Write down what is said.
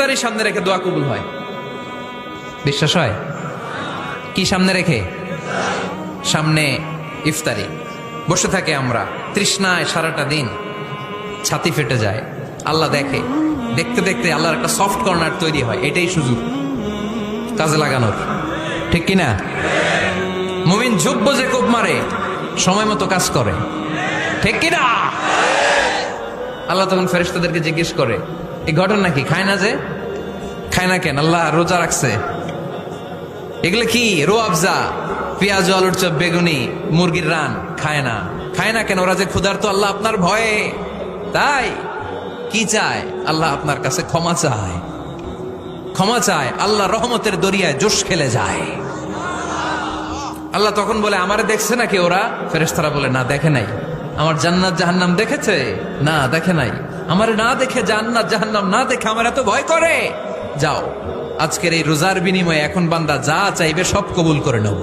ইফতারি সামনে রেখে দোয়া কবুল হয়। বিশ্বাস হয়? কি সামনে রেখে? সামনে ইফতারি। বসে থাকে আমরা তৃষ্ণায় সারাটা দিন, ছাতি ফেটে যায়। আল্লাহ দেখে, দেখতে দেখতে আল্লাহর একটা সফট কর্নার তৈরি হয়। এটাই সুযোগ কাজে লাগানোর, ঠিক কিনা? মুমিন যোগ্য যে কোপ মারে, সময় মতো কাজ করে, ঠিক কিনা? আল্লাহ তখন ফেরেশতাদেরকে জিজ্ঞেস করে, এই ঘটনা কি? খায় না যে? খায় না কেন? আল্লাহ রোজা রাখছে। এগুলো কি? রো আফজা, পেঁয়াজ, আলুর চপ, বেগুনি, মুরগির রান খায় না। খায় না কেন? ওরা যে ক্ষুধার্ত, আল্লাহ আপনার ভয়ে। তাই কি চায়? আল্লাহ আপনার কাছে ক্ষমা চায়। ক্ষমা চায়, আল্লাহ রহমতের দরিয়ায় জোশ খেলে যায়। আল্লাহ তখন বলে, আমারে দেখছে নাকি ওরা? ফেরেশতারা বলে, না দেখে নাই। আমার জান্নাত জাহান্নাম দেখেছে? না দেখে নাই। আমারে না দেখে, জান্নাত জাহান্নাম না দেখে আমার এত ভয় করে? যাও, আজকের এই রোজার বিনিময়ে এখন বান্দা যা চাইবে সব কবুল করে নেব।